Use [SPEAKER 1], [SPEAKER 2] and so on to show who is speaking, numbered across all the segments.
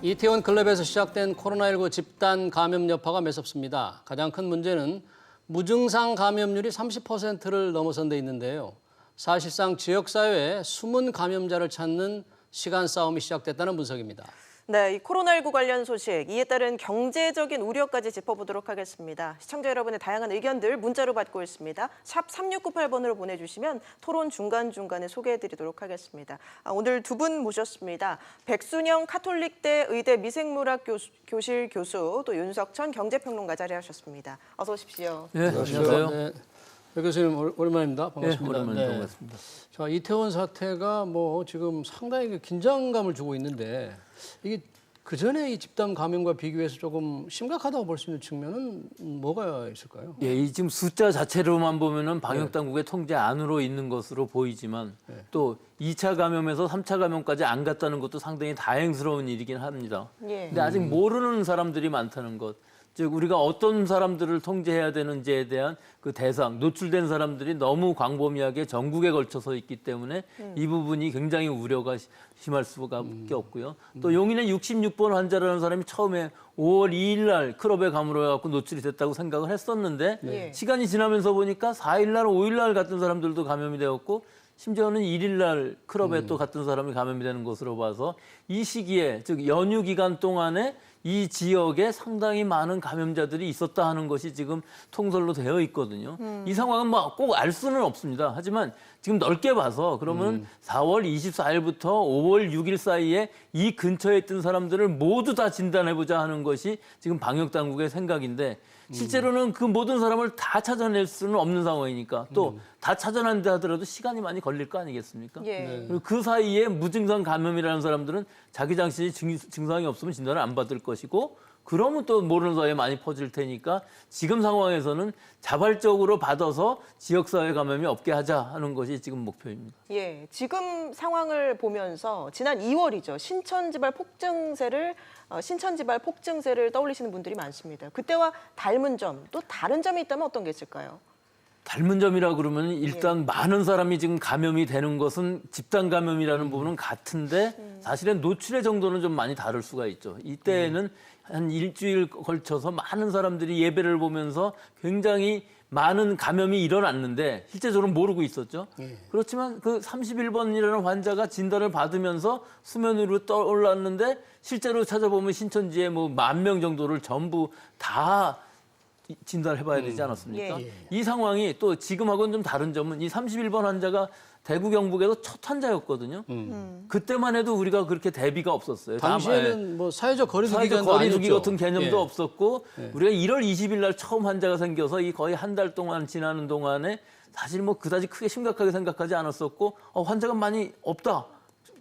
[SPEAKER 1] 이태원 클럽에서 시작된 코로나19 집단 감염 여파가 매섭습니다. 가장 큰 문제는 무증상 감염률이 30%를 넘어선 데 있는데요. 사실상 지역사회에 숨은 감염자를 찾는 시간 싸움이 시작됐다는 분석입니다.
[SPEAKER 2] 네, 이 코로나19 관련 소식, 이에 따른 경제적인 우려까지 짚어보도록 하겠습니다. 시청자 여러분의 다양한 의견들 문자로 받고 있습니다. 샵 3698번으로 보내주시면 토론 중간중간에 소개해드리도록 하겠습니다. 오늘 두 분 모셨습니다. 백순영 카톨릭대 의대 미생물학 교실 교수, 또 윤석천 경제평론가 자리하셨습니다. 어서 오십시오.
[SPEAKER 1] 네, 안녕하세요. 네. 백 교수님 오랜만입니다. 반갑습니다.
[SPEAKER 3] 네, 오랜만에 반갑습니다.
[SPEAKER 1] 자, 이태원 사태가 지금 상당히 긴장감을 주고 있는데 이게 그 전에 이 집단 감염과 비교해서 조금 심각하다고 볼 수 있는 측면은 뭐가 있을까요?
[SPEAKER 3] 예, 이 지금 숫자 자체로만 보면은 방역 당국의 통제 안으로 있는 것으로 보이지만 또 2차 감염에서 3차 감염까지 안 갔다는 것도 상당히 다행스러운 일이긴 합니다. 근데 아직 모르는 사람들이 많다는 것. 즉 우리가 어떤 사람들을 통제해야 되는지에 대한 그 대상, 노출된 사람들이 너무 광범위하게 전국에 걸쳐서 있기 때문에 이 부분이 굉장히 우려가 심할 수밖에 없고요. 또 용인의 66번 환자라는 사람이 처음에 5월 2일 날 클럽에 감염해갖고 노출이 됐다고 생각을 했었는데 시간이 지나면서 보니까 4일 날, 5일 날 같은 사람들도 감염이 되었고 심지어는 1일 날 클럽에 또 같은 사람이 감염이 되는 것으로 봐서 이 시기에 즉 연휴 기간 동안에 이 지역에 상당히 많은 감염자들이 있었다 하는 것이 지금 통설로 되어 있거든요. 이 상황은 꼭 알 수는 없습니다. 하지만 지금 넓게 봐서 그러면 4월 24일부터 5월 6일 사이에 이 근처에 있던 사람들을 모두 다 진단해보자 하는 것이 지금 방역당국의 생각인데 실제로는 그 모든 사람을 다 찾아낼 수는 없는 상황이니까 또 다 찾아낸다 하더라도 시간이 많이 걸릴 거 아니겠습니까? 그리고 그 사이에 무증상 감염이라는 사람들은 자기 자신이 증상이 없으면 진단을 안 받을 것이고 그러면 또 모르는 사이에 많이 퍼질 테니까 지금 상황에서는 자발적으로 받아서 지역사회 감염이 없게 하자 하는 것이 지금 목표입니다.
[SPEAKER 2] 예, 지금 상황을 보면서 지난 2월이죠. 신천지발 폭증세를 떠올리시는 분들이 많습니다. 그때와 닮은 점, 또 다른 점이 있다면 어떤 게 있을까요?
[SPEAKER 3] 닮은 점이라 그러면 일단 많은 사람이 지금 감염이 되는 것은 집단 감염이라는 부분은 같은데 사실은 노출의 정도는 좀 많이 다를 수가 있죠. 이때에는 한 일주일 걸쳐서 많은 사람들이 예배를 보면서 굉장히 많은 감염이 일어났는데 실제적으로 모르고 있었죠. 그렇지만 그 31번이라는 환자가 진단을 받으면서 수면 위로 떠올랐는데 실제로 찾아보면 신천지에 10,000명 정도를 전부 다 진단을 해봐야 되지 않았습니까? 이 상황이 또 지금하고는 좀 다른 점은 이 31번 환자가 대구 경북에서 첫 환자였거든요. 그때만 해도 우리가 그렇게 대비가 없었어요.
[SPEAKER 1] 당시에는 사회적 거리두기
[SPEAKER 3] 같은 개념도 없었고 우리가 1월 20일 날 처음 환자가 생겨서 이 거의 한 달 동안 지나는 동안에 사실 그다지 크게 심각하게 생각하지 않았었고 환자가 많이 없다.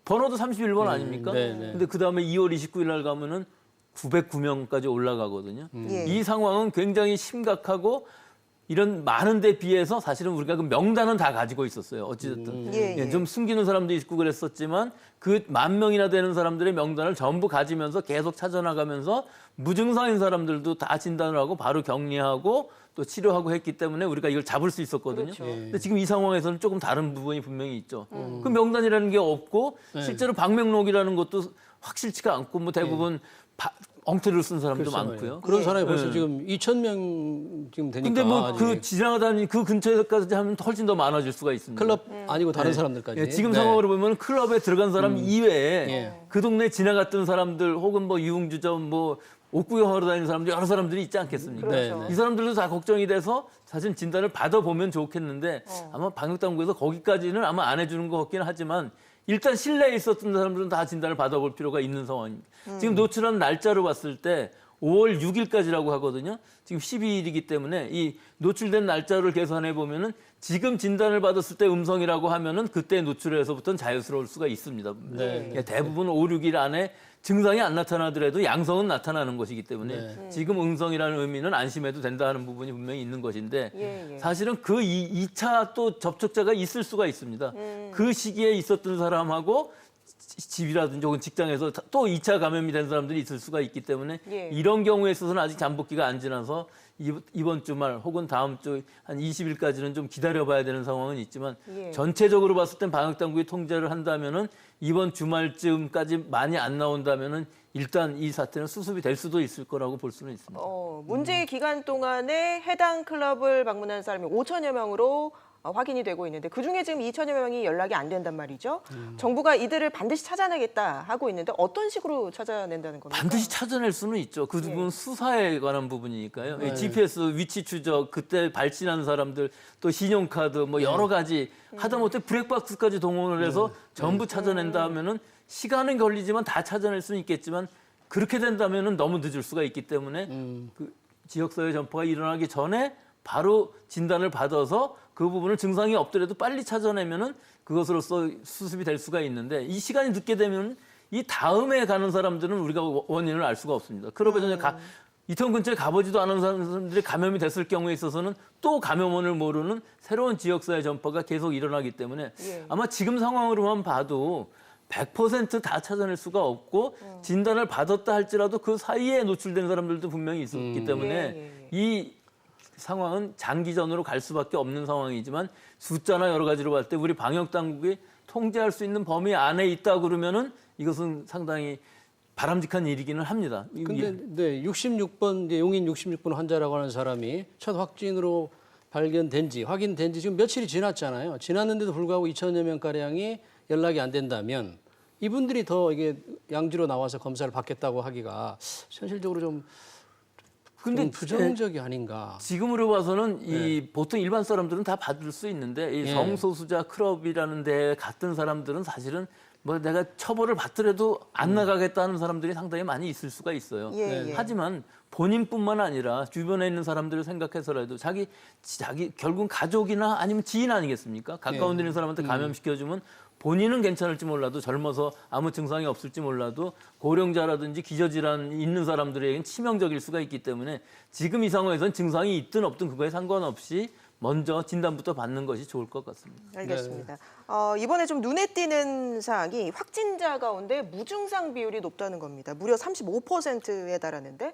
[SPEAKER 3] 번호도 31번 아닙니까? 근데 그다음에 2월 29일 날 가면은 909명까지 올라가거든요. 이 상황은 굉장히 심각하고 이런 많은 데 비해서 사실은 우리가 그 명단은 다 가지고 있었어요. 어찌됐든. 좀 숨기는 사람도 있고 그랬었지만 그 10,000명이나 되는 사람들의 명단을 전부 가지면서 계속 찾아나가면서 무증상인 사람들도 다 진단을 하고 바로 격리하고 또 치료하고 했기 때문에 우리가 이걸 잡을 수 있었거든요. 근데 지금 이 상황에서는 조금 다른 부분이 분명히 있죠. 그 명단이라는 게 없고 실제로 방명록이라는 것도 확실치가 않고 대부분 엉터리를 쓴 사람도 많고요.
[SPEAKER 1] 그런 사람이 벌써 지금 2,000명 지금 되니까.
[SPEAKER 3] 근데 그 지나가다니 그 근처에까지 하면 훨씬 더 많아질 수가 있습니다.
[SPEAKER 1] 클럽 아니고 다른 사람들까지.
[SPEAKER 3] 지금 상황으로 보면 클럽에 들어간 사람 이외에 그 동네 지나갔던 사람들 혹은 유흥주점 옷 구경하러 다니는 사람들 여러 사람들이 있지 않겠습니까?
[SPEAKER 2] 그렇죠.
[SPEAKER 3] 이 사람들도 다 걱정이 돼서 사실 진단을 받아보면 좋겠는데 아마 방역당국에서 거기까지는 아마 안 해주는 것 같기는 하지만 일단 실내에 있었던 사람들은 다 진단을 받아볼 필요가 있는 상황입니다. 지금 노출한 날짜로 봤을 때 5월 6일까지라고 하거든요. 지금 12일이기 때문에 이 노출된 날짜를 계산해 보면은 지금 진단을 받았을 때 음성이라고 하면은 그때 노출에서부터는 자유스러울 수가 있습니다. 대부분 5, 6일 안에 증상이 안 나타나더라도 양성은 나타나는 것이기 때문에 지금 음성이라는 의미는 안심해도 된다는 부분이 분명히 있는 것인데 사실은 그 2차 또 접촉자가 있을 수가 있습니다. 그 시기에 있었던 사람하고 집이라든지 혹은 직장에서 또 2차 감염이 된 사람들이 있을 수가 있기 때문에 이런 경우에 있어서는 아직 잠복기가 안 지나서 이번 주말 혹은 다음 주 한 20일까지는 좀 기다려봐야 되는 상황은 있지만 전체적으로 봤을 땐 방역당국이 통제를 한다면은 이번 주말쯤까지 많이 안 나온다면은 일단 이 사태는 수습이 될 수도 있을 거라고 볼 수는 있습니다.
[SPEAKER 2] 문제 기간 동안에 해당 클럽을 방문한 사람이 5천여 명으로 확인이 되고 있는데 그중에 지금 2천여 명이 연락이 안 된단 말이죠. 정부가 이들을 반드시 찾아내겠다 하고 있는데 어떤 식으로 찾아낸다는 겁니까?
[SPEAKER 3] 반드시 찾아낼 수는 있죠. 그 부분은 수사에 관한 부분이니까요. GPS 위치 추적, 그때 발신한 사람들, 또 신용카드 뭐 여러 가지 하다못해 블랙박스까지 동원을 해서 전부 찾아낸다 하면은 시간은 걸리지만 다 찾아낼 수는 있겠지만 그렇게 된다면은 너무 늦을 수가 있기 때문에 그 지역사회 전파가 일어나기 전에 바로 진단을 받아서 그 부분을 증상이 없더라도 빨리 찾아내면은 그것으로서 수습이 될 수가 있는데 이 시간이 늦게 되면 이 다음에 가는 사람들은 우리가 원인을 알 수가 없습니다. 그러고 전에 이태원 근처에 가보지도 않은 사람들이 감염이 됐을 경우에 있어서는 또 감염원을 모르는 새로운 지역사회 전파가 계속 일어나기 때문에 아마 지금 상황으로만 봐도 100% 다 찾아낼 수가 없고 진단을 받았다 할지라도 그 사이에 노출된 사람들도 분명히 있었기 때문에 이 상황은 장기전으로 갈 수밖에 없는 상황이지만 숫자나 여러 가지로 봤을 때 우리 방역 당국이 통제할 수 있는 범위 안에 있다 그러면은 이것은 상당히 바람직한 일이기는 합니다.
[SPEAKER 1] 근데 네, 66번 이제 용인 66번 환자라고 하는 사람이 첫 확진으로 발견된 지 확인된 지 지금 며칠이 지났잖아요. 지났는데도 불구하고 2천여 명 가량이 연락이 안 된다면 이분들이 더 이게 양지로 나와서 검사를 받겠다고 하기가 현실적으로 좀
[SPEAKER 3] 근데
[SPEAKER 1] 부정적이 아닌가.
[SPEAKER 3] 지금으로 봐서는 이 보통 일반 사람들은 다 받을 수 있는데 이 성소수자 클럽이라는 데에 갔던 사람들은 사실은 뭐 내가 처벌을 받더라도 안 나가겠다는 사람들이 상당히 많이 있을 수가 있어요. 하지만 본인뿐만 아니라 주변에 있는 사람들을 생각해서라도 자기 결국 가족이나 아니면 지인 아니겠습니까? 가까운 데 있는 사람한테 감염시켜주면 본인은 괜찮을지 몰라도 젊어서 아무 증상이 없을지 몰라도 고령자라든지 기저질환 있는 사람들에게는 치명적일 수가 있기 때문에 지금 이 상황에서는 증상이 있든 없든 그거에 상관없이 먼저 진단부터 받는 것이 좋을 것 같습니다.
[SPEAKER 2] 알겠습니다. 이번에 좀 눈에 띄는 사항이 확진자 가운데 무증상 비율이 높다는 겁니다. 무려 35%에 달하는데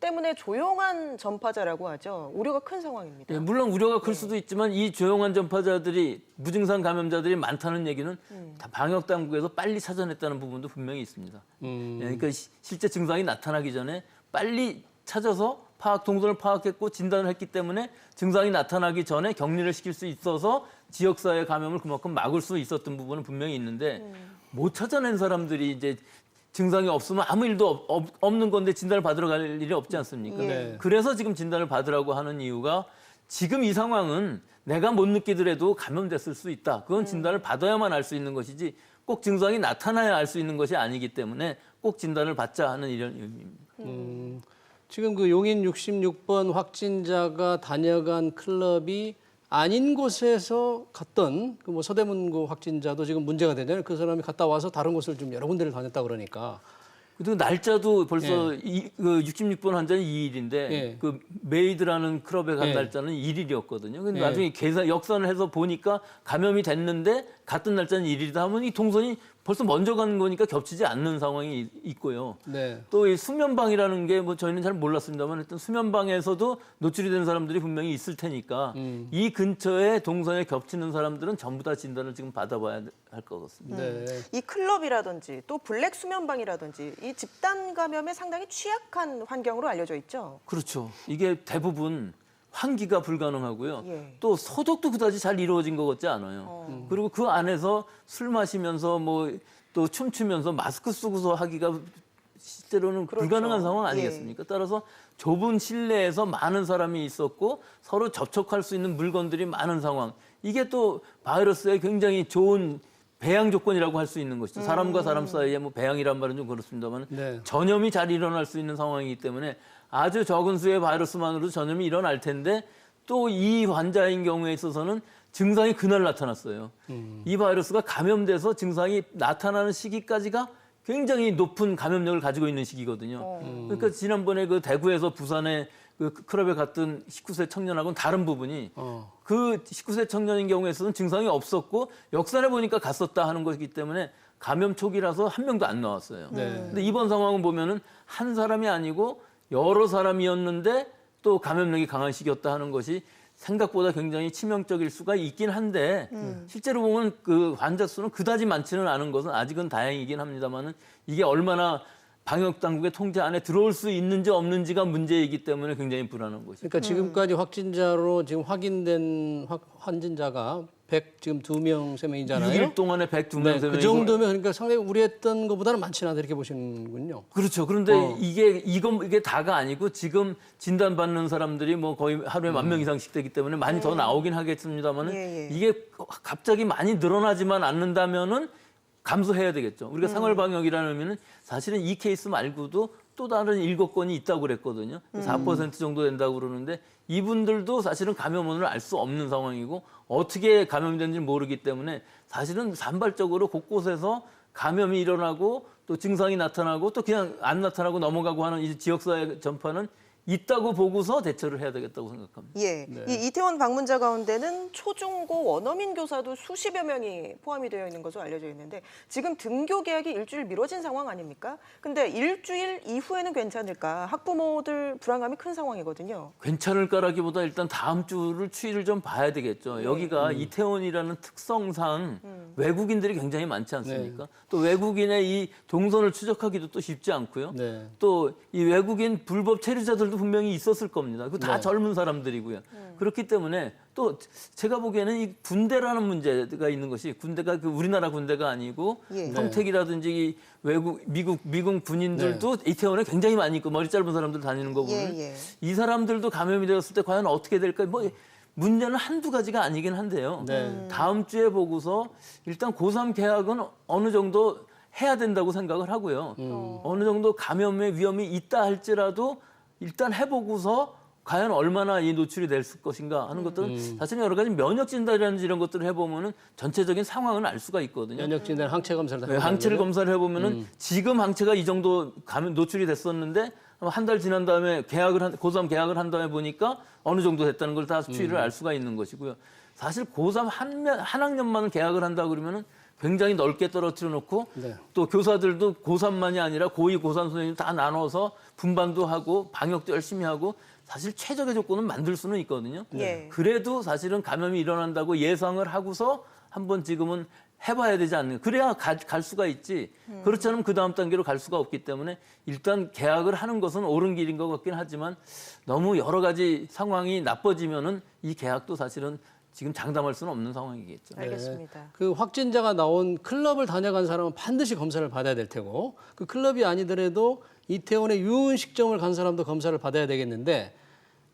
[SPEAKER 2] 때문에 조용한 전파자라고 하죠. 우려가 큰 상황입니다.
[SPEAKER 3] 물론 우려가 클 수도 있지만 이 조용한 전파자들이 무증상 감염자들이 많다는 얘기는 다 방역 당국에서 빨리 찾아냈다는 부분도 분명히 있습니다. 그러니까 실제 증상이 나타나기 전에 빨리 찾아서 동선을 파악했고 진단을 했기 때문에 증상이 나타나기 전에 격리를 시킬 수 있어서 지역사회 감염을 그만큼 막을 수 있었던 부분은 분명히 있는데 못 찾아낸 사람들이 이제 증상이 없으면 아무 일도 없는 건데 진단을 받으러 갈 일이 없지 않습니까? 그래서 지금 진단을 받으라고 하는 이유가 지금 이 상황은 내가 못 느끼더라도 감염됐을 수 있다. 그건 진단을 받아야만 알 수 있는 것이지 꼭 증상이 나타나야 알 수 있는 것이 아니기 때문에 꼭 진단을 받자 하는 이런 의미입니다.
[SPEAKER 1] 지금 그 용인 66번 확진자가 다녀간 클럽이 아닌 곳에서 갔던 그 뭐 서대문구 확진자도 지금 문제가 되잖아요. 그 사람이 갔다 와서 다른 곳을 좀 여러 군데를 다녔다 그러니까.
[SPEAKER 3] 그리고 날짜도 벌써 그 66번 환자는 2일인데 그 메이드라는 클럽에 간 날짜는 1일이었거든요. 근데 나중에 역산을 해서 보니까 감염이 됐는데 같은 날짜는 1일이다 하면 이 동선이 벌써 먼저 가는 거니까 겹치지 않는 상황이 있고요. 또 이 수면방이라는 게 뭐 저희는 잘 몰랐습니다만 일단 수면방에서도 노출이 된 사람들이 분명히 있을 테니까 이 근처에 동선에 겹치는 사람들은 전부 다 진단을 지금 받아봐야 할 것 같습니다.
[SPEAKER 2] 이 클럽이라든지 또 블랙 수면방이라든지 이 집단 감염에 상당히 취약한 환경으로 알려져 있죠.
[SPEAKER 3] 그렇죠. 이게 대부분 환기가 불가능하고요. 또 소독도 그다지 잘 이루어진 것 같지 않아요. 그리고 그 안에서 술 마시면서 뭐 또 춤추면서 마스크 쓰고서 하기가 실제로는 불가능한 상황 아니겠습니까? 따라서 좁은 실내에서 많은 사람이 있었고 서로 접촉할 수 있는 물건들이 많은 상황. 이게 또 바이러스에 굉장히 좋은 배양 조건이라고 할 수 있는 것이죠. 사람과 사람 사이에 뭐 배양이란 말은 좀 그렇습니다만 전염이 잘 일어날 수 있는 상황이기 때문에 아주 적은 수의 바이러스만으로도 전염이 일어날 텐데 또 이 환자인 경우에 있어서는 증상이 그날 나타났어요. 이 바이러스가 감염돼서 증상이 나타나는 시기까지가 굉장히 높은 감염력을 가지고 있는 시기거든요. 그러니까 지난번에 그 대구에서 부산에 그 클럽에 갔던 19세 청년하고는 다른 부분이 그 19세 청년인 경우에서는 증상이 없었고 역산해 보니까 갔었다 하는 것이기 때문에 감염 초기라서 한 명도 안 나왔어요. 근데 이번 상황은 보면은 한 사람이 아니고 여러 사람이었는데 또 감염력이 강한 시기였다 하는 것이 생각보다 굉장히 치명적일 수가 있긴 한데 실제로 보면 그 환자 수는 그다지 많지는 않은 것은 아직은 다행이긴 합니다만은 이게 얼마나 방역 당국의 통제 안에 들어올 수 있는지 없는지가 문제이기 때문에 굉장히 불안한 것이죠.
[SPEAKER 1] 그러니까 지금까지 확진자로 지금 확인된 환진자가 100 지금 2명, 3명이잖아요.
[SPEAKER 3] 6일 동안에 102명, 3명이고
[SPEAKER 1] 그 정도면 그러니까 상당히 우려했던 것보다는 많지는 않다 이렇게 보시는군요.
[SPEAKER 3] 그렇죠. 그런데 이게 다가 아니고 지금 진단받는 사람들이 뭐 거의 하루에 10,000명 이상씩 되기 때문에 많이 더 나오긴 하겠습니다만은
[SPEAKER 2] 예, 예.
[SPEAKER 3] 이게 갑자기 많이 늘어나지만 않는다면은 감소해야 되겠죠. 우리가 생활 방역이라는 의미는 사실은 이 케이스 말고도 또 다른 7건이 있다고 그랬거든요. 4% 정도 된다고 그러는데 이분들도 사실은 감염원을 알 수 없는 상황이고 어떻게 감염된지 모르기 때문에 사실은 산발적으로 곳곳에서 감염이 일어나고 또 증상이 나타나고 또 그냥 안 나타나고 넘어가고 하는 이 지역사회 전파는 있다고 보고서 대처를 해야 되겠다고 생각합니다.
[SPEAKER 2] 예, 이 이태원 방문자 가운데는 초중고 원어민 교사도 수십여 명이 포함이 되어 있는 것으로 알려져 있는데 지금 등교 계약이 일주일 미뤄진 상황 아닙니까? 근데 일주일 이후에는 괜찮을까? 학부모들 불안감이 큰 상황이거든요.
[SPEAKER 3] 괜찮을까라기보다 일단 다음 주를 추이를 좀 봐야 되겠죠. 여기가 이태원이라는 특성상 외국인들이 굉장히 많지 않습니까? 또 외국인의 이 동선을 추적하기도 또 쉽지 않고요.
[SPEAKER 1] 네.
[SPEAKER 3] 또 이 외국인 불법 체류자들도 분명히 있었을 겁니다. 그 다 젊은 사람들이고요. 그렇기 때문에 또 제가 보기에는 이 군대라는 문제가 있는 것이 군대가 그 우리나라 군대가 아니고
[SPEAKER 2] 예.
[SPEAKER 3] 평택이라든지 이 외국 미국 군인들도 이태원에 굉장히 많이 있고 머리 짧은 사람들 다니는 거 보면
[SPEAKER 2] 예.
[SPEAKER 3] 이 사람들도 감염이 되었을 때 과연 어떻게 될까? 뭐 문제는 한두 가지가 아니긴 한데요. 다음 주에 보고서 일단 고3 개학은 어느 정도 해야 된다고 생각을 하고요. 어느 정도 감염의 위험이 있다 할지라도 일단 해보고서 과연 얼마나 이 노출이 될 것인가 하는 것들은 사실은 여러 가지 면역 진단이라든지 이런 것들을 해보면은 전체적인 상황은 알 수가 있거든요.
[SPEAKER 1] 면역 진단 항체 검사를
[SPEAKER 3] 네, 항체를 검사를 해보면은 지금 항체가 이 정도 감염 노출이 됐었는데 한 달 지난 다음에 고3 개학을 한 다음에 보니까 어느 정도 됐다는 걸 다 추이를 알 수가 있는 것이고요. 사실 고3 한 학년만 개학을 한다 그러면은 굉장히 넓게 떨어뜨려 놓고 또 교사들도 고3만이 아니라 고2, 고3 선생님 다 나눠서 분반도 하고 방역도 열심히 하고 사실 최적의 조건은 만들 수는 있거든요. 그래도 사실은 감염이 일어난다고 예상을 하고서 한번 지금은 해봐야 되지 않는 그래야 갈 수가 있지. 그렇지 않으면 그 다음 단계로 갈 수가 없기 때문에 일단 개학을 하는 것은 옳은 길인 것 같긴 하지만 너무 여러 가지 상황이 나빠지면은 이 개학도 사실은 지금 장담할 수는 없는 상황이겠죠.
[SPEAKER 2] 알겠습니다.
[SPEAKER 1] 그 확진자가 나온 클럽을 다녀간 사람은 반드시 검사를 받아야 될 테고 그 클럽이 아니더라도 이태원의 유흥식점을 간 사람도 검사를 받아야 되겠는데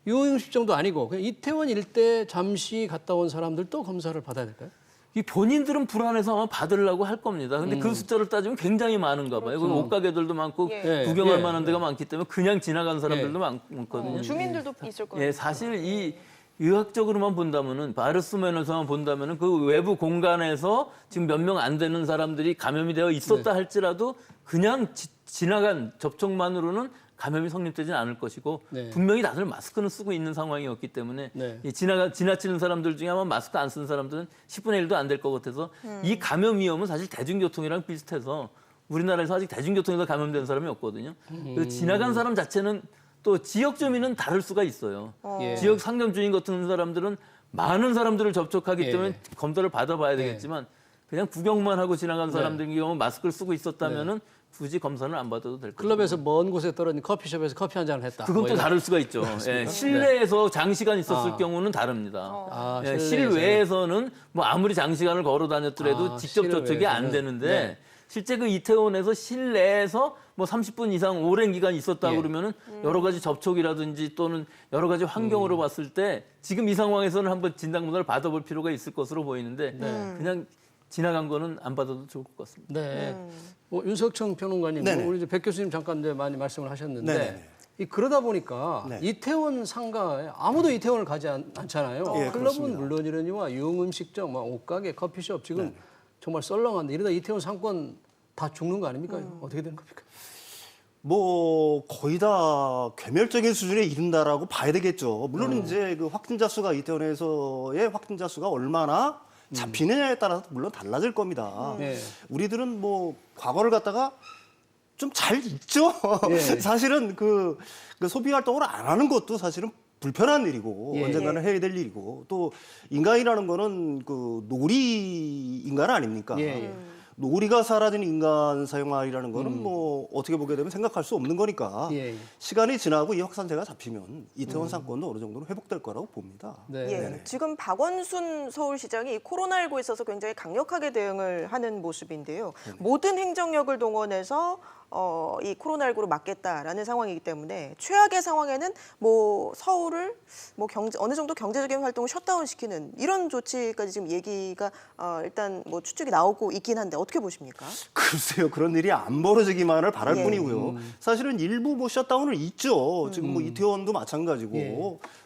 [SPEAKER 1] 유흥식점도 아니고 그냥 이태원 일대 잠시 갔다 온 사람들도 검사를 받아야 될까요?
[SPEAKER 3] 이 본인들은 불안해서 아마 받으려고 할 겁니다. 근데 그 숫자를 따지면 굉장히 많은가 봐요. 그리고 옷가게들도 많고 구경할 만한 데가 많기 때문에 그냥 지나간 사람들도 많거든요.
[SPEAKER 2] 주민들도 있을 거예요.
[SPEAKER 3] 예, 사실 이 의학적으로만 본다면은 바이러스 면에서만 본다면은 그 외부 공간에서 지금 몇 명 안 되는 사람들이 감염이 되어 있었다 할지라도 그냥 지나간 접촉만으로는 감염이 성립되지는 않을 것이고 분명히 다들 마스크는 쓰고 있는 상황이었기 때문에 이 지나치는 사람들 중에 아마 마스크 안 쓰는 사람들은 10분의 1도 안 될 것 같아서 이 감염 위험은 사실 대중교통이랑 비슷해서 우리나라에서 아직 대중교통에서 감염된 사람이 없거든요. 그래서 지나간 사람 자체는 또 지역 주민은 다를 수가 있어요. 지역 상점 주인 같은 사람들은 많은 사람들을 접촉하기 때문에 검사를 받아봐야 되겠지만 그냥 구경만 하고 지나간 사람들의 경우 마스크를 쓰고 있었다면은 굳이 검사는 안 받아도 될 거예요.
[SPEAKER 1] 클럽에서 먼 곳에 떨어진 커피숍에서 커피 한 잔을 했다.
[SPEAKER 3] 그건 또 다를 수가 있죠. 예, 실내에서 장시간 있었을 경우는 다릅니다. 예, 실외에서는 뭐 아무리 장시간을 걸어 다녔더라도 직접 접촉이 안 되는데 실제 그 이태원에서 실내에서 뭐 30분 이상 오랜 기간 있었다 그러면은 여러 가지 접촉이라든지 또는 여러 가지 환경으로 봤을 때 지금 이 상황에서는 한번 진단 검사를 받아볼 필요가 있을 것으로 보이는데 그냥 지나간 거는 안 받아도 좋을 것 같습니다.
[SPEAKER 1] 네. 윤석청 평론가님, 우리 이제 백 교수님 잠깐 이제 많이 말씀을 하셨는데 그러다 보니까 이태원 상가에 아무도 이태원을 가지 않잖아요. 클럽은
[SPEAKER 4] 그렇습니다.
[SPEAKER 1] 물론이러니와 유흥음식점, 옷가게, 커피숍 지금 정말 썰렁한데 이러다 이태원 상권 다 죽는 거 아닙니까? 어떻게 되는 겁니까?
[SPEAKER 4] 뭐 거의 다 괴멸적인 수준에 이른다라고 봐야 되겠죠. 물론 이제 그 확진자 수가 이태원에서의 확진자 수가 얼마나 잡히느냐에 따라서 물론 달라질 겁니다. 우리들은 뭐 과거를 갖다가 좀 잘 잊죠. 사실은 그 소비 활동을 안 하는 것도 사실은 불편한 일이고
[SPEAKER 1] 예.
[SPEAKER 4] 언젠가는 해야 될 일이고 또 인간이라는 거는 그 놀이 인간 아닙니까?
[SPEAKER 1] 예.
[SPEAKER 4] 놀이가 사라진 인간 생활이라는 거는 뭐 어떻게 보게 되면 생각할 수 없는 거니까
[SPEAKER 1] 예.
[SPEAKER 4] 시간이 지나고 이 확산세가 잡히면 이태원 사건도 어느 정도는 회복될 거라고 봅니다.
[SPEAKER 1] 네.
[SPEAKER 2] 예, 지금 박원순 서울시장이 이 코로나19에 있어서 굉장히 강력하게 대응을 하는 모습인데요. 모든 행정력을 동원해서 이 코로나19로 막겠다라는 상황이기 때문에 최악의 상황에는 뭐 서울을 뭐 어느 정도 경제적인 활동을 셧다운시키는 이런 조치까지 지금 얘기가 일단 뭐 추측이 나오고 있긴 한데 어떻게 보십니까?
[SPEAKER 4] 글쎄요, 그런 일이 안 벌어지기만을 바랄
[SPEAKER 2] 예.
[SPEAKER 4] 뿐이고요. 사실은 일부 뭐 셧다운을 있죠. 지금 뭐 이태원도 마찬가지고
[SPEAKER 1] 예.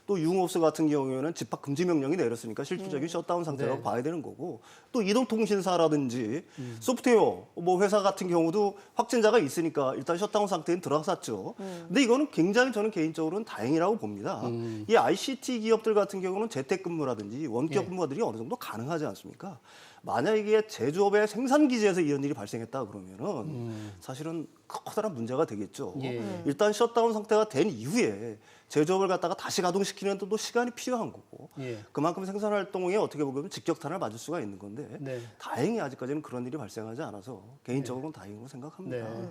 [SPEAKER 4] 또 유흥업소 같은 경우에는 집합 금지 명령이 내렸으니까 실질적인 셧다운 상태라고
[SPEAKER 1] 네.
[SPEAKER 4] 봐야 되는 거고 또 이동통신사라든지 소프트웨어 뭐 회사 같은 경우도 확진자가 있으니까 일단 셧다운 상태에 들어갔었죠. 근데 이거는 굉장히 저는 개인적으로는 다행이라고 봅니다. 이 ICT 기업들 같은 경우는 재택근무라든지 원격 근무들이 어느 정도 가능하지 않습니까? 만약 이게 제조업의 생산 기지에서 이런 일이 발생했다 그러면은 사실은 커다란 문제가 되겠죠.
[SPEAKER 1] 예.
[SPEAKER 4] 일단 셧다운 상태가 된 이후에 제조업을 갖다가 다시 가동시키는 또 시간이 필요한 거고
[SPEAKER 1] 예.
[SPEAKER 4] 그만큼 생산 활동에 어떻게 보면 직격탄을 맞을 수가 있는 건데
[SPEAKER 1] 네.
[SPEAKER 4] 다행히 아직까지는 그런 일이 발생하지 않아서 개인적으로는 다행이라고 생각합니다.
[SPEAKER 1] 네.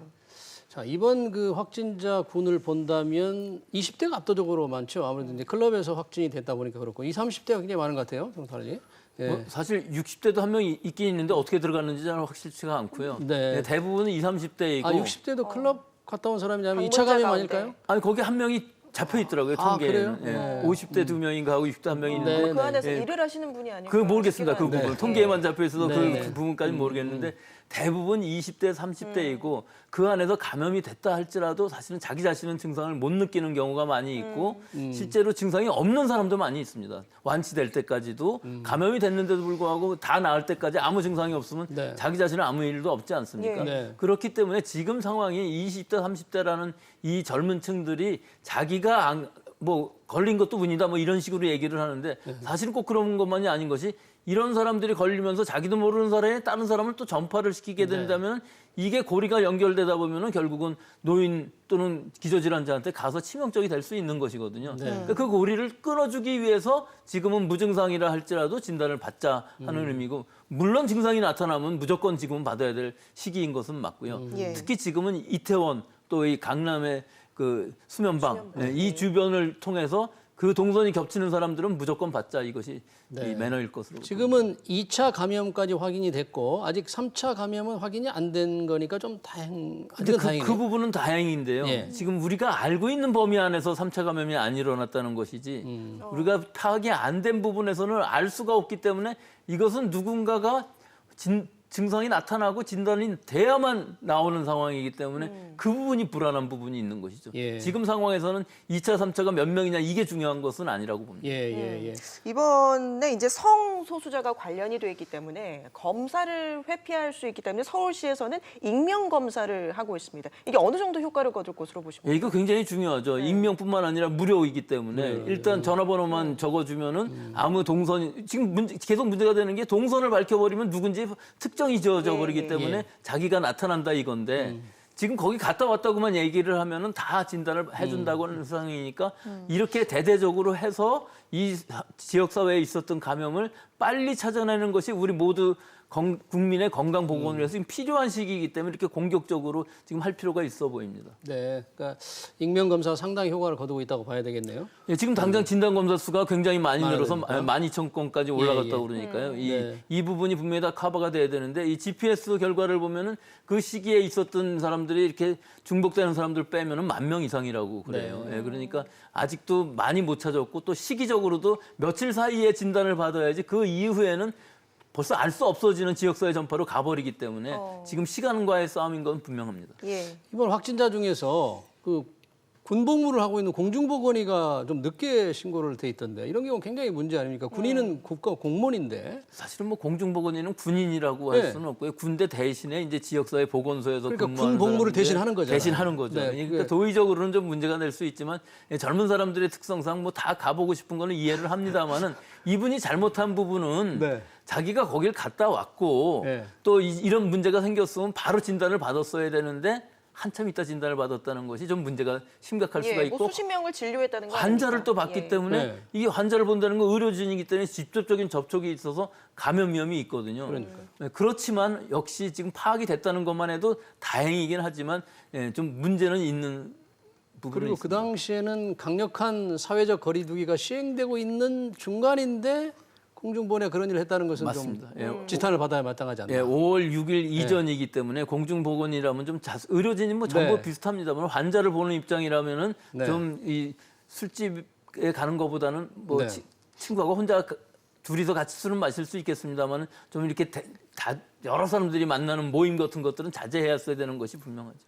[SPEAKER 1] 자, 이번 그 확진자 군을 본다면 20대가 압도적으로 많죠. 아무래도 이제 클럽에서 확진이 됐다 보니까 그렇고 20, 30대가 굉장히 많은 것 같아요. 좀 달리. 예.
[SPEAKER 3] 뭐 사실 60대도 한 명이 있긴 있는데 어떻게 들어갔는지 잘 확실치가 않고요.
[SPEAKER 1] 네.
[SPEAKER 3] 대부분은 20, 30대이고.
[SPEAKER 1] 아, 60대도 클럽 갔다 온 사람이냐면 2차
[SPEAKER 2] 방문자
[SPEAKER 1] 감염
[SPEAKER 2] 가운데.
[SPEAKER 1] 아닐까요?
[SPEAKER 3] 아니 거기 한 명이 잡혀 있더라고요.
[SPEAKER 1] 아,
[SPEAKER 3] 통계에는.
[SPEAKER 1] 그래요?
[SPEAKER 3] 예. 50대 2명인가 하고 60대 1명이 있는데
[SPEAKER 1] 네,
[SPEAKER 2] 그
[SPEAKER 1] 네.
[SPEAKER 2] 안에서
[SPEAKER 3] 예.
[SPEAKER 2] 일을 하시는 분이 아닐까
[SPEAKER 3] 그거 모르겠습니다. 그
[SPEAKER 2] 싶기도
[SPEAKER 3] 부분.
[SPEAKER 2] 한데.
[SPEAKER 3] 통계에만 잡혀 있어서
[SPEAKER 1] 네,
[SPEAKER 3] 그
[SPEAKER 1] 네.
[SPEAKER 3] 부분까지는 모르겠는데 대부분 20대, 30대이고 그 안에서 감염이 됐다 할지라도 사실은 자기 자신은 증상을 못 느끼는 경우가 많이 있고 실제로 증상이 없는 사람도 많이 있습니다. 완치될 때까지도 감염이 됐는데도 불구하고 다 나을 때까지 아무 증상이 없으면
[SPEAKER 1] 네.
[SPEAKER 3] 자기 자신은 아무 일도 없지 않습니까?
[SPEAKER 2] 예.
[SPEAKER 1] 네.
[SPEAKER 3] 그렇기 때문에 지금 상황이 20대, 30대라는 이 젊은 층들이 자기가 뭐 걸린 것도 운이다 뭐 이런 식으로 얘기를 하는데 사실은 꼭 그런 것만이 아닌 것이 이런 사람들이 걸리면서 자기도 모르는 사람에 다른 사람을 또 전파를 시키게 된다면 이게 고리가 연결되다 보면은 결국은 노인 또는 기저질환자한테 가서 치명적이 될 수 있는 것이거든요. 그러니까 그 고리를 끊어주기 위해서 지금은 무증상이라 할지라도 진단을 받자 하는 의미고 물론 증상이 나타나면 무조건 지금은 받아야 될 시기인 것은 맞고요.
[SPEAKER 2] 예.
[SPEAKER 3] 특히 지금은 이태원 또 이 강남의 그 수면방 이 주변을 통해서 그 동선이 겹치는 사람들은 무조건 받자 이것이 이 매너일 것으로
[SPEAKER 1] 지금은 2차 감염까지 확인이 됐고 아직 3차 감염은 확인이 안 된 거니까 좀
[SPEAKER 3] 근데
[SPEAKER 1] 아직은 다행이네요.
[SPEAKER 3] 그 부분은 다행인데요.
[SPEAKER 1] 예.
[SPEAKER 3] 지금 우리가 알고 있는 범위 안에서 3차 감염이 안 일어났다는 것이지 우리가 파악이 안 된 부분에서는 알 수가 없기 때문에 이것은 누군가가 증상이 나타나고 진단이 돼야만 나오는 상황이기 때문에 그 부분이 불안한 부분이 있는 것이죠.
[SPEAKER 1] 예.
[SPEAKER 3] 지금 상황에서는 2차, 3차가 몇 명이냐 이게 중요한 것은 아니라고 봅니다.
[SPEAKER 1] 예.
[SPEAKER 2] 이번에 이제 성소수자가 관련이 돼 있기 때문에 검사를 회피할 수 있기 때문에 서울시에서는 익명 검사를 하고 있습니다. 이게 어느 정도 효과를 거둘 것으로 보십니까?
[SPEAKER 3] 예, 이거 굉장히 중요하죠. 익명뿐만 아니라 무료이기 때문에 일단 전화번호만 적어주면은 아무 동선이 지금 계속 문제가 되는 게 동선을 밝혀버리면 누군지 특정이 지어져 버리기 때문에 자기가 나타난다 이건데 지금 거기 갔다 왔다고만 얘기를 하면은 다 진단을 해준다고 하는 상황이니까 이렇게 대대적으로 해서 이 지역 사회에 있었던 감염을 빨리 찾아내는 것이 우리 모두 국민의 건강 보건을 위해서 지금 필요한 시기이기 때문에 이렇게 공격적으로 지금 할 필요가 있어 보입니다.
[SPEAKER 1] 네. 그러니까 익명 검사가 상당히 효과를 거두고 있다고 봐야 되겠네요.
[SPEAKER 3] 예, 지금 당장 진단 검사 수가 굉장히 많이 늘어서
[SPEAKER 1] 많아야
[SPEAKER 3] 12,000건까지 올라갔다고
[SPEAKER 1] 예.
[SPEAKER 3] 그러니까요.
[SPEAKER 1] 네.
[SPEAKER 3] 이 부분이 분명히 다 커버가 돼야 되는데 이 GPS 결과를 보면은 그 시기에 있었던 사람들이 이렇게 중복되는 사람들 빼면은 10,000명 이상이라고 그래요. 예, 그러니까 아직도 많이 못 찾았고 또 시기적으로도 며칠 사이에 진단을 받아야지 그 이후에는 벌써 알 수 없어지는 지역사회 전파로 가버리기 때문에 지금 시간과의 싸움인 건 분명합니다.
[SPEAKER 2] 예.
[SPEAKER 1] 이번 확진자 중에서 그 군복무를 하고 있는 공중보건의가 좀 늦게 신고를 돼 있던데 이런 경우는 굉장히 문제 아닙니까? 군인은 국가 공무원인데.
[SPEAKER 3] 사실은 뭐 공중보건의는 군인이라고 할
[SPEAKER 1] 네.
[SPEAKER 3] 수는 없고요. 군대 대신에 이제 지역사회 보건소에서
[SPEAKER 1] 그러니까
[SPEAKER 3] 근무하는
[SPEAKER 1] 군 복무를
[SPEAKER 3] 사람인데
[SPEAKER 1] 대신하는 거잖아요.
[SPEAKER 3] 대신하는 거죠.
[SPEAKER 1] 네,
[SPEAKER 3] 그러니까
[SPEAKER 1] 그게-
[SPEAKER 3] 도의적으로는 좀 문제가 될 수 있지만 젊은 사람들의 특성상 뭐 다 가보고 싶은 거는 이해를 합니다만은 이분이 잘못한 부분은
[SPEAKER 1] 네.
[SPEAKER 3] 자기가 거길 갔다 왔고
[SPEAKER 1] 네.
[SPEAKER 3] 또 이런 문제가 생겼으면 바로 진단을 받았어야 되는데 한참 있다 진단을 받았다는 것이 좀 문제가 심각할 수가
[SPEAKER 2] 뭐
[SPEAKER 3] 있고
[SPEAKER 2] 수십 명을 진료했다는 거
[SPEAKER 3] 환자를
[SPEAKER 2] 아닙니까?
[SPEAKER 3] 또 봤기 때문에
[SPEAKER 1] 네.
[SPEAKER 3] 이게 환자를 본다는 건 의료진이기 때문에 직접적인 접촉이 있어서 감염 위험이 있거든요. 네, 그렇지만 역시 지금 파악이 됐다는 것만 해도 다행이긴 하지만 좀 문제는 있는 부분이
[SPEAKER 1] 그리고 그 당시에는 강력한 사회적 거리두기가 시행되고 있는 중간인데 공중보내 그런 일을 했다는 것은
[SPEAKER 3] 맞습니다.
[SPEAKER 1] 좀 지탄을 받아야 마땅하지 않나.
[SPEAKER 3] 5월 6일 이전이기 때문에 공중보건이라면 좀 의료진이 뭐 전부
[SPEAKER 1] 네.
[SPEAKER 3] 비슷합니다만 환자를 보는 입장이라면은
[SPEAKER 1] 네.
[SPEAKER 3] 좀 이 술집에 가는 것보다는 뭐
[SPEAKER 1] 네.
[SPEAKER 3] 친구하고 혼자 둘이서 같이 술은 마실 수 있겠습니다만 좀 이렇게 다 여러 사람들이 만나는 모임 같은 것들은 자제해야 되는 것이 분명하죠.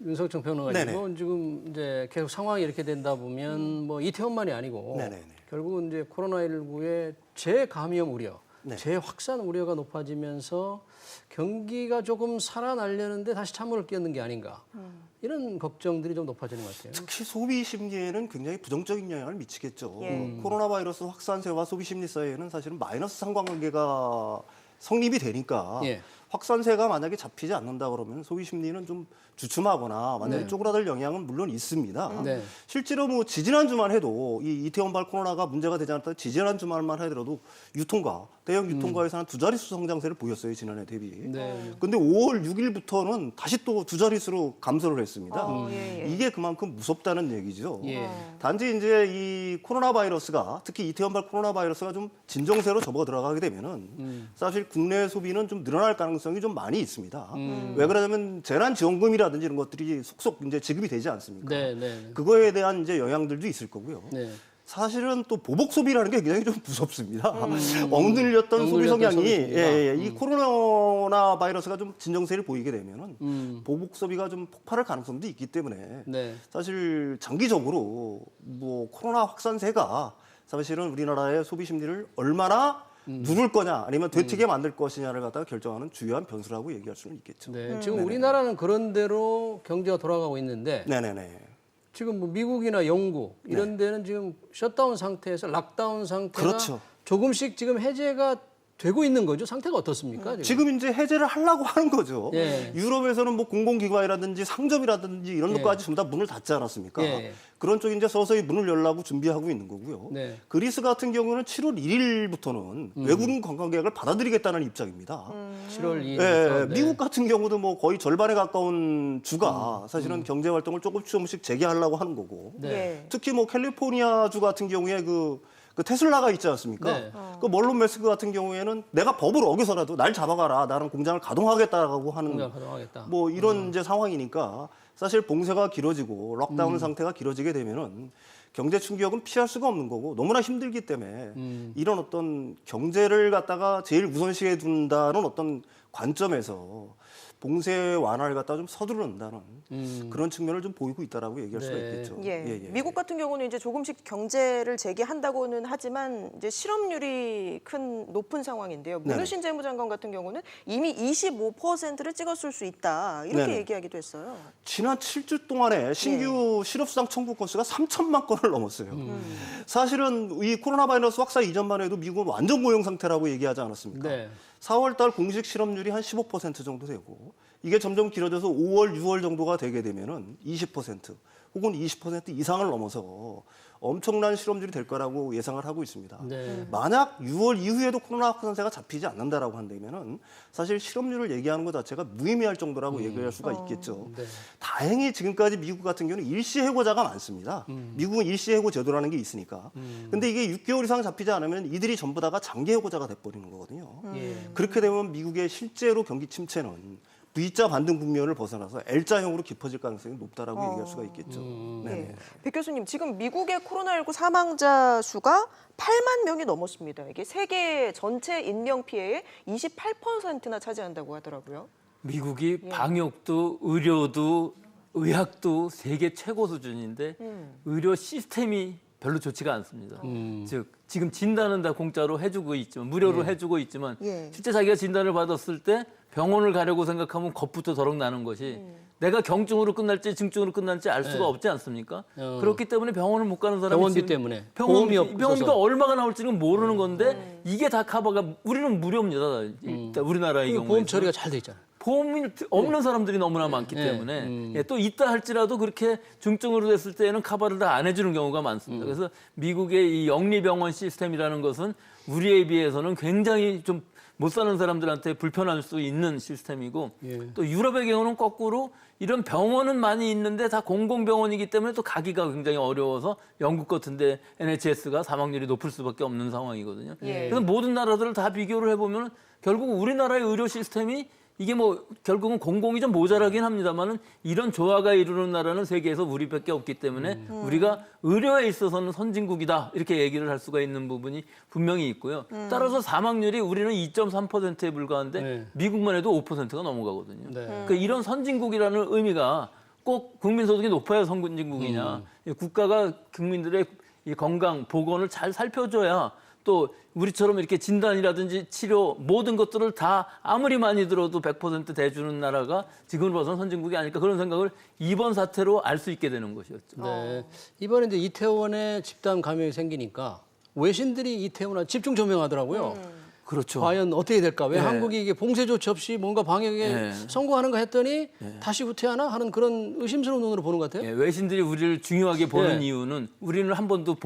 [SPEAKER 1] 윤석청 평론가님,
[SPEAKER 4] 네네.
[SPEAKER 1] 지금 이제 계속 상황이 이렇게 된다 보면 뭐 이태원만이 아니고
[SPEAKER 4] 네네네.
[SPEAKER 1] 결국은 이제 코로나19의 재감염 우려,
[SPEAKER 4] 네.
[SPEAKER 1] 재확산 우려가 높아지면서 경기가 조금 살아나려는데 다시 찬물을 끼얹는 게 아닌가 이런 걱정들이 좀 높아지는 것 같아요.
[SPEAKER 4] 특히 소비 심리에는 굉장히 부정적인 영향을 미치겠죠.
[SPEAKER 2] 예.
[SPEAKER 4] 코로나 바이러스 확산세와 소비 심리 사이에는 사실은 마이너스 상관관계가 성립이 되니까
[SPEAKER 1] 예.
[SPEAKER 4] 확산세가 만약에 잡히지 않는다 그러면 소비 심리는 좀 주춤하거나 완전히
[SPEAKER 1] 네.
[SPEAKER 4] 쪼그라들 영향은 물론 있습니다.
[SPEAKER 1] 네.
[SPEAKER 4] 실제로 뭐 지지난 주만 해도 이 이태원발 코로나가 문제가 되지 않았다 지지난 주말만 하더라도 유통가 대형 유통가에서 한 두 자릿수 성장세를 보였어요 지난해 대비.
[SPEAKER 1] 네.
[SPEAKER 4] 근데 5월 6일부터는 다시 또 두 자릿수로 감소를 했습니다.
[SPEAKER 2] 예.
[SPEAKER 4] 이게 그만큼 무섭다는 얘기죠.
[SPEAKER 1] 예.
[SPEAKER 4] 단지 이제 이 코로나 바이러스가 특히 이태원발 코로나 바이러스가 좀 진정세로 접어 들어가게 되면은 사실 국내 소비는 좀 늘어날 가능성이 좀 많이 있습니다. 왜 그러냐면 재난지원금이라든지 이런 것들이 속속 이제 지급이 되지 않습니까?
[SPEAKER 1] 네, 네.
[SPEAKER 4] 그거에 대한 이제 영향들도 있을 거고요.
[SPEAKER 1] 네.
[SPEAKER 4] 사실은 또 보복 소비라는 게 굉장히 좀 무섭습니다. 억눌렸던 소비
[SPEAKER 1] 억눌렸던
[SPEAKER 4] 성향이
[SPEAKER 1] 소비 심리가.
[SPEAKER 4] 이 코로나 바이러스가 좀 진정세를 보이게 되면은 보복 소비가 좀 폭발할 가능성도 있기 때문에
[SPEAKER 1] 네.
[SPEAKER 4] 사실 장기적으로 뭐 코로나 확산세가 사실은 우리나라의 소비 심리를 얼마나 누를 거냐 아니면 되튀게 만들 것이냐를 갖다가 결정하는 주요한 변수라고 얘기할 수는 있겠죠.
[SPEAKER 1] 네. 지금 우리나라는 그런 대로 경제가 돌아가고 있는데
[SPEAKER 4] 네네네.
[SPEAKER 1] 지금 뭐 미국이나 영국 이런 데는 지금 셧다운 상태에서 락다운 상태가
[SPEAKER 4] 그렇죠.
[SPEAKER 1] 조금씩 지금 해제가 되고 있는 거죠. 상태가 어떻습니까?
[SPEAKER 4] 지금 이제 해제를 하려고 하는 거죠.
[SPEAKER 1] 예.
[SPEAKER 4] 유럽에서는 뭐 공공기관이라든지 상점이라든지 이런
[SPEAKER 1] 예.
[SPEAKER 4] 것까지 전부 다 문을 닫지 않았습니까?
[SPEAKER 1] 예.
[SPEAKER 4] 그런 쪽이 이제 서서히 문을 열라고 준비하고 있는 거고요.
[SPEAKER 1] 네.
[SPEAKER 4] 그리스 같은 경우는 7월 1일부터는 외국인 관광객을 받아들이겠다는 입장입니다.
[SPEAKER 1] 7월 2일.
[SPEAKER 4] 예, 미국 같은 경우도 뭐 거의 절반에 가까운 주가 사실은 경제 활동을 조금씩 재개하려고 하는 거고.
[SPEAKER 1] 네.
[SPEAKER 2] 예.
[SPEAKER 4] 특히 뭐 캘리포니아 주 같은 경우에 그 테슬라가 있지 않습니까?
[SPEAKER 1] 네.
[SPEAKER 4] 그 멀론 매스크 같은 경우에는 내가 법을 어겨서라도 날 잡아가라, 나는 공장을 가동하겠다라고 하는
[SPEAKER 1] 공장 가동하겠다.
[SPEAKER 4] 뭐 이런 이제 상황이니까 사실 봉쇄가 길어지고 록다운 상태가 길어지게 되면은 경제 충격은 피할 수가 없는 거고 너무나 힘들기 때문에 이런 어떤 경제를 갖다가 제일 우선시해 둔다는 어떤 관점에서 봉쇄 완화를 갖다 좀 서두른다는 그런 측면을 좀 보이고 있다라고 얘기할 수가
[SPEAKER 1] 네.
[SPEAKER 4] 있겠죠.
[SPEAKER 2] 예. 미국 같은 경우는 이제 조금씩 경제를 재개한다고는 하지만 이제 실업률이 높은 상황인데요. 문우신 재무장관 같은 경우는 이미 25%를 찍었을 수 있다 이렇게
[SPEAKER 4] 네네.
[SPEAKER 2] 얘기하기도 했어요.
[SPEAKER 4] 지난 7주 동안에 신규 실업수당 청구 건수가 3천만 건을 넘었어요. 사실은 이 코로나 바이러스 확산 이전만 해도 미국은 완전 고용 상태라고 얘기하지 않았습니까?
[SPEAKER 1] 네.
[SPEAKER 4] 4월 달 공식 실업률이 한 15% 정도 되고 이게 점점 길어져서 5월, 6월 정도가 되게 되면은 20% 혹은 20% 이상을 넘어서 엄청난 실업률이 될 거라고 예상을 하고 있습니다.
[SPEAKER 1] 네.
[SPEAKER 4] 만약 6월 이후에도 코로나 확산세가 잡히지 않는다라고 한다면은 사실 실업률을 얘기하는 것 자체가 무의미할 정도라고 얘기할 수가 있겠죠.
[SPEAKER 1] 네.
[SPEAKER 4] 다행히 지금까지 미국 같은 경우는 일시 해고자가 많습니다. 미국은 일시 해고 제도라는 게 있으니까. 근데 이게 6개월 이상 잡히지 않으면 이들이 전부 다가 장기 해고자가 돼버리는 거거든요.
[SPEAKER 1] 예.
[SPEAKER 4] 그렇게 되면 미국의 실제로 경기 침체는 V자 반등 국면을 벗어나서 L자형으로 깊어질 가능성이 높다라고 얘기할 수가 있겠죠.
[SPEAKER 2] 네. 백 교수님, 지금 미국의 코로나19 사망자 수가 8만 명이 넘었습니다. 이게 세계 전체 인명 피해의 28%나 차지한다고 하더라고요.
[SPEAKER 3] 미국이 방역도 의료도 의학도 세계 최고 수준인데 의료 시스템이 별로 좋지가 않습니다. 즉 지금 진단은 다 공짜로 해주고 있지만 무료로 해주고 있지만
[SPEAKER 2] 예.
[SPEAKER 3] 실제 자기가 진단을 받았을 때 병원을 가려고 생각하면 겁부터 더럭 나는 것이 내가 경증으로 끝날지 증증으로 끝날지 알 수가 없지 않습니까? 그렇기 때문에 병원을 못 가는 사람이
[SPEAKER 1] 병원비
[SPEAKER 3] 있으면
[SPEAKER 1] 때문에.
[SPEAKER 3] 병원비가
[SPEAKER 1] 없어서.
[SPEAKER 3] 얼마가 나올지는 모르는 건데 이게 다 커버가 우리는 무료입니다. 일단 우리나라의
[SPEAKER 1] 그리고
[SPEAKER 3] 경우에
[SPEAKER 1] 보험 처리가 잘 돼 있잖아요.
[SPEAKER 3] 보험이 없는 사람들이 너무나 많기 때문에 예, 또 있다 할지라도 그렇게 중증으로 됐을 때는 커버를 다 안 해주는 경우가 많습니다. 그래서 미국의 이 영리병원 시스템이라는 것은 우리에 비해서는 굉장히 좀 못 사는 사람들한테 불편할 수 있는 시스템이고 또 유럽의 경우는 거꾸로 이런 병원은 많이 있는데 다 공공병원이기 때문에 또 가기가 굉장히 어려워서 영국 같은데 NHS가 사망률이 높을 수밖에 없는 상황이거든요. 그래서 모든 나라들을 다 비교를 해보면 결국 우리나라의 의료 시스템이 이게 뭐 결국은 공공이 좀 모자라긴 합니다만은 이런 조화가 이루는 나라는 세계에서 우리밖에 없기 때문에 우리가 의료에 있어서는 선진국이다 이렇게 얘기를 할 수가 있는 부분이 분명히 있고요. 따라서 사망률이 우리는 2.3%에 불과한데 미국만 해도 5%가 넘어가거든요. 그러니까 이런 선진국이라는 의미가 꼭 국민소득이 높아야 선진국이냐. 국가가 국민들의 이 건강, 보건을 잘 살펴줘야 또 우리처럼 이렇게 진단이라든지 치료 모든 것들을 다 아무리 많이 들어도 100% 대주는 나라가 지금으로 봐서는 선진국이 아닐까 그런 생각을 이번 사태로 알 수 있게 되는 것이었죠.
[SPEAKER 1] 네. 이번에 이제 이태원에 집단 감염이 생기니까 외신들이 이태원에 집중 조명하더라고요.
[SPEAKER 3] 그렇죠.
[SPEAKER 1] 과연 어떻게 될까? 왜
[SPEAKER 3] 네.
[SPEAKER 1] 한국이 이게 봉쇄 조치 없이 뭔가 방역에 성공하는가 했더니 다시 후퇴하나 하는 그런 의심스러운 눈으로 보는 것 같아요.
[SPEAKER 3] 예, 외신들이 우리를 중요하게 보는 이유는 우리는 한 번도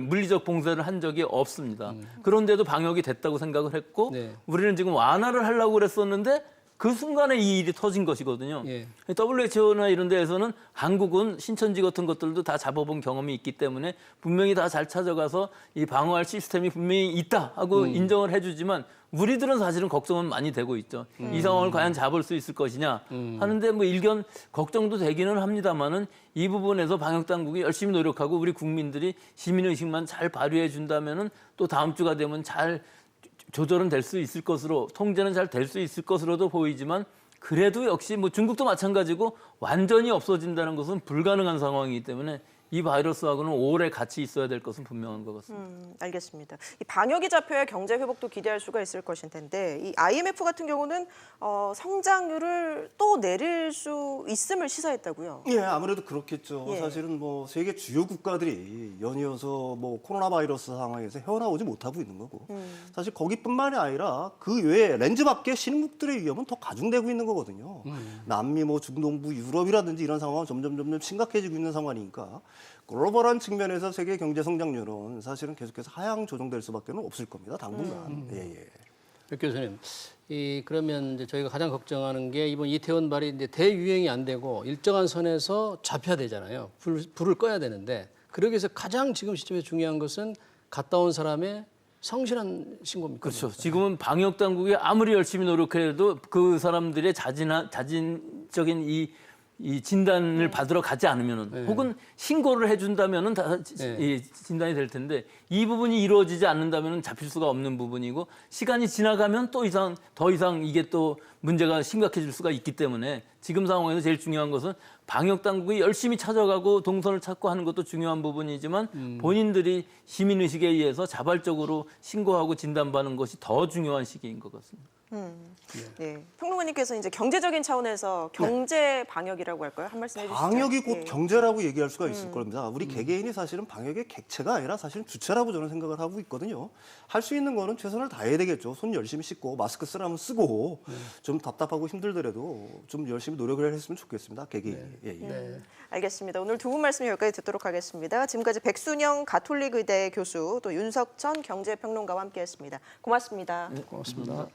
[SPEAKER 3] 물리적 봉쇄를 한 적이 없습니다. 그런데도 방역이 됐다고 생각을 했고 우리는 지금 완화를 하려고 그랬었는데 그 순간에 이 일이 터진 것이거든요. WHO나 이런 데에서는 한국은 신천지 같은 것들도 다 잡아본 경험이 있기 때문에 분명히 다 잘 찾아가서 이 방어할 시스템이 분명히 있다 하고 인정을 해주지만 우리들은 사실은 걱정은 많이 되고 있죠. 이 상황을 과연 잡을 수 있을 것이냐 하는데 뭐 일견 걱정도 되기는 합니다만은 이 부분에서 방역 당국이 열심히 노력하고 우리 국민들이 시민의식만 잘 발휘해 준다면은 또 다음 주가 되면 잘 조절은 될 수 있을 것으로 통제는 잘 될 수 있을 것으로도 보이지만 그래도 역시 뭐 중국도 마찬가지고 완전히 없어진다는 것은 불가능한 상황이기 때문에 이 바이러스하고는 오래 같이 있어야 될 것은 분명한 것 같습니다.
[SPEAKER 2] 알겠습니다. 이 방역이 잡혀야 경제 회복도 기대할 수가 있을 것인 텐데 이 IMF 같은 경우는 성장률을 또 내릴 수 있음을 시사했다고요.
[SPEAKER 4] 예, 아무래도 그렇겠죠. 사실은 뭐 세계 주요 국가들이 연이어서 뭐 코로나 바이러스 상황에서 헤어나오지 못하고 있는 거고 사실 거기뿐만이 아니라 그 외에 렌즈 밖에 신흥국들의 위험은 더 가중되고 있는 거거든요. 남미, 뭐 중동부, 유럽이라든지 이런 상황은 점점 심각해지고 있는 상황이니까 글로벌한 측면에서 세계 경제 성장률은 사실은 계속해서 하향 조정될 수밖에 없을 겁니다. 당분간.
[SPEAKER 1] 백 교수님, 그러면 이제 저희가 가장 걱정하는 게 이번 이태원 발이 이제 대유행이 안 되고 일정한 선에서 잡혀야 되잖아요. 불을 꺼야 되는데 그러기 위해서 가장 지금 시점에 중요한 것은 갔다 온 사람의 성실한 신고입니까?
[SPEAKER 3] 그렇죠. 지금은 방역 당국이 아무리 열심히 노력해도 그 사람들의 자진적인 이 진단을 받으러 가지 않으면은 혹은 신고를 해준다면은 다 이 진단이 될 텐데 이 부분이 이루어지지 않는다면은 잡힐 수가 없는 부분이고 시간이 지나가면 더 이상 이게 또 문제가 심각해질 수가 있기 때문에 지금 상황에서 제일 중요한 것은 방역 당국이 열심히 찾아가고 동선을 찾고 하는 것도 중요한 부분이지만 본인들이 시민 의식에 의해서 자발적으로 신고하고 진단받는 것이 더 중요한 시기인 것 같습니다.
[SPEAKER 2] 네. 평론가님께서 이제 경제적인 차원에서 경제 방역이라고 할까요? 한 말씀 해주시죠.
[SPEAKER 4] 방역이 곧 경제라고 얘기할 수가 있을 겁니다. 우리 개개인이 사실은 방역의 객체가 아니라 사실은 주체라고 저는 생각을 하고 있거든요. 할 수 있는 거는 최선을 다해야 되겠죠. 손 열심히 씻고 마스크 쓰라면 쓰고 좀 답답하고 힘들더라도 좀 열심히 노력을 했으면 좋겠습니다. 개개인이.
[SPEAKER 2] 알겠습니다. 오늘 두 분 말씀 여기까지 듣도록 하겠습니다. 지금까지 백순영 가톨릭 의대 교수 또 윤석천 경제평론가와 함께했습니다. 고맙습니다.
[SPEAKER 1] 고맙습니다.